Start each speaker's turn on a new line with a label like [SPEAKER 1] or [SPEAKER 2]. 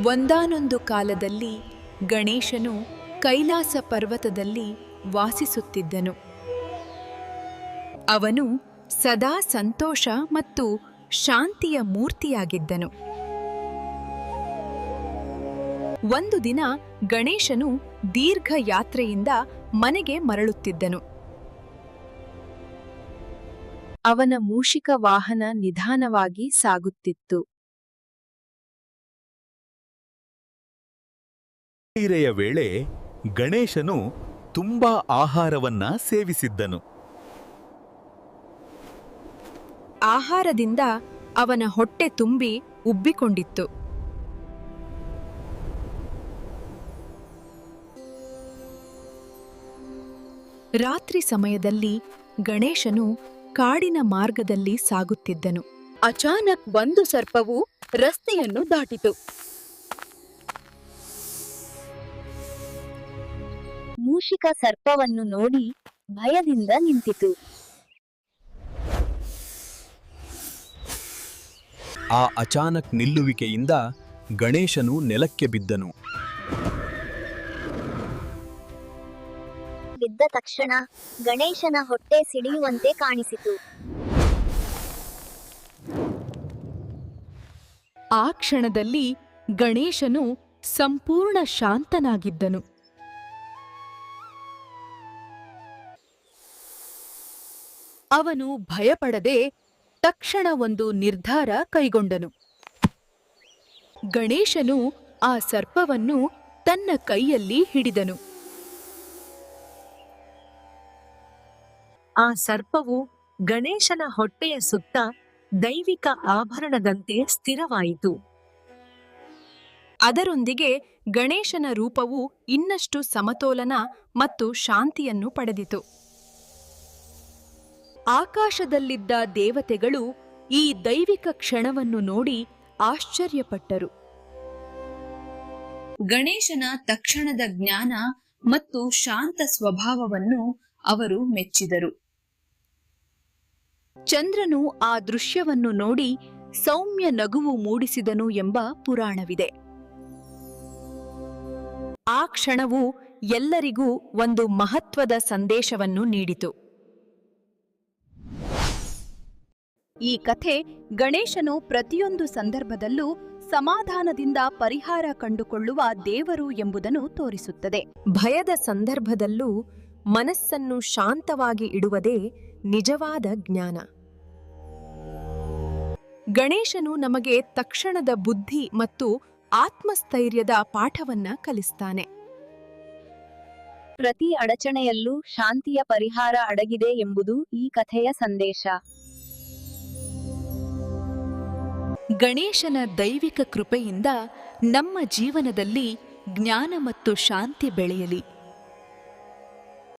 [SPEAKER 1] ಒಂದಾನೊಂದು ಕಾಲದಲ್ಲಿ ಗಣೇಶನು ಕೈಲಾಸ ಪರ್ವತದಲ್ಲಿ ವಾಸಿಸುತ್ತಿದ್ದನು. ಅವನು ಸದಾ ಸಂತೋಷ ಮತ್ತು ಶಾಂತಿಯ ಮೂರ್ತಿಯಾಗಿದ್ದನು. ಒಂದು ದಿನ ಗಣೇಶನು ದೀರ್ಘ ಯಾತ್ರೆಯಿಂದ ಮನೆಗೆ ಮರಳುತ್ತಿದ್ದನು. ಅವನ ಮೂಷಿಕ ವಾಹನ ನಿಧಾನವಾಗಿ ಸಾಗುತ್ತಿತ್ತು.
[SPEAKER 2] ರಾತ್ರಿಯ ವೇಳೆ ಗಣೇಶನು ತುಂಬಾ ಆಹಾರವನ್ನ ಸೇವಿಸಿದ್ದನು.
[SPEAKER 1] ಆಹಾರದಿಂದ ಅವನ ಹೊಟ್ಟೆ ತುಂಬಿ ಉಬ್ಬಿಕೊಂಡಿತ್ತು. ರಾತ್ರಿ ಸಮಯದಲ್ಲಿ ಗಣೇಶನು ಕಾಡಿನ ಮಾರ್ಗದಲ್ಲಿ ಸಾಗುತ್ತಿದ್ದನು. ಅಚಾನಕ್ ಒಂದು ಸರ್ಪವು ರಸ್ತೆಯನ್ನು ದಾಟಿತು.
[SPEAKER 3] ಮೂಷಿಕ ಸರ್ಪವನ್ನು ನೋಡಿ ಭಯದಿಂದ ನಿಂತಿತು.
[SPEAKER 4] ಆ ಅಚಾನಕ್ ನಿಲ್ಲುವಿಕೆಯಿಂದ ಗಣೇಶನು ನೆಲಕ್ಕೆ ಬಿದ್ದನು.
[SPEAKER 3] ಬಿದ್ದ ತಕ್ಷಣ ಗಣೇಶನ ಹೊಟ್ಟೆ ಸಿಡಿಯುವಂತೆ ಕಾಣಿಸಿತು.
[SPEAKER 1] ಆ ಕ್ಷಣದಲ್ಲಿ ಗಣೇಶನು ಸಂಪೂರ್ಣ ಶಾಂತನಾಗಿದ್ದನು. ಅವನು ಭಯಪಡದೆ ತಕ್ಷಣ ಒಂದು ನಿರ್ಧಾರ ಕೈಗೊಂಡನು. ಗಣೇಶನು ಆ ಸರ್ಪವನ್ನು ತನ್ನ ಕೈಯಲ್ಲಿ ಹಿಡಿದನು.
[SPEAKER 5] ಆ ಸರ್ಪವು ಗಣೇಶನ ಹೊಟ್ಟೆಯ ಸುತ್ತ ದೈವಿಕ ಆಭರಣದಂತೆ ಸ್ಥಿರವಾಯಿತು.
[SPEAKER 1] ಅದರೊಂದಿಗೆ ಗಣೇಶನ ರೂಪವು ಇನ್ನಷ್ಟು ಸಮತೋಲನ ಮತ್ತು ಶಾಂತಿಯನ್ನು ಪಡೆದಿತು. ಆಕಾಶದಲ್ಲಿದ್ದ ದೇವತೆಗಳು ಈ ದೈವಿಕ ಕ್ಷಣವನ್ನು ನೋಡಿ ಆಶ್ಚರ್ಯಪಟ್ಟರು. ಗಣೇಶನ ತಕ್ಷಣದ ಜ್ಞಾನ ಮತ್ತು ಶಾಂತ ಸ್ವಭಾವವನ್ನು ಅವರು ಮೆಚ್ಚಿದರು. ಚಂದ್ರನು ಆ ದೃಶ್ಯವನ್ನು ನೋಡಿ ಸೌಮ್ಯ ನಗುವು ಮೂಡಿಸಿದನು ಎಂಬ ಪುರಾಣವಿದೆ. ಆ ಕ್ಷಣವು ಎಲ್ಲರಿಗೂ ಒಂದು ಮಹತ್ವದ ಸಂದೇಶವನ್ನು ನೀಡಿತು. ಈ ಕಥೆ ಗಣೇಶನು ಪ್ರತಿಯೊಂದು ಸಂದರ್ಭದಲ್ಲೂ ಸಮಾಧಾನದಿಂದ ಪರಿಹಾರ ಕಂಡುಕೊಳ್ಳುವ ದೇವರು ಎಂಬುದನ್ನು ತೋರಿಸುತ್ತದೆ. ಭಯದ ಸಂದರ್ಭದಲ್ಲೂ ಮನಸ್ಸನ್ನು ಶಾಂತವಾಗಿ ಇಡುವುದೇ ನಿಜವಾದ ಜ್ಞಾನ. ಗಣೇಶನು ನಮಗೆ ತಕ್ಷಣದ ಬುದ್ಧಿ ಮತ್ತು ಆತ್ಮಸ್ಥೈರ್ಯದ ಪಾಠವನ್ನ ಕಲಿಸ್ತಾನೆ.
[SPEAKER 3] ಪ್ರತಿ ಅಡಚಣೆಯಲ್ಲೂ ಶಾಂತಿಯ ಪರಿಹಾರ ಅಡಗಿದೆ ಎಂಬುದು ಈ ಕಥೆಯ ಸಂದೇಶ.
[SPEAKER 1] ಗಣೇಶನ ದೈವಿಕ ಕೃಪೆಯಿಂದ ನಮ್ಮ ಜೀವನದಲ್ಲಿ ಜ್ಞಾನ ಮತ್ತು ಶಾಂತಿ ಬೆಳೆಯಲಿ.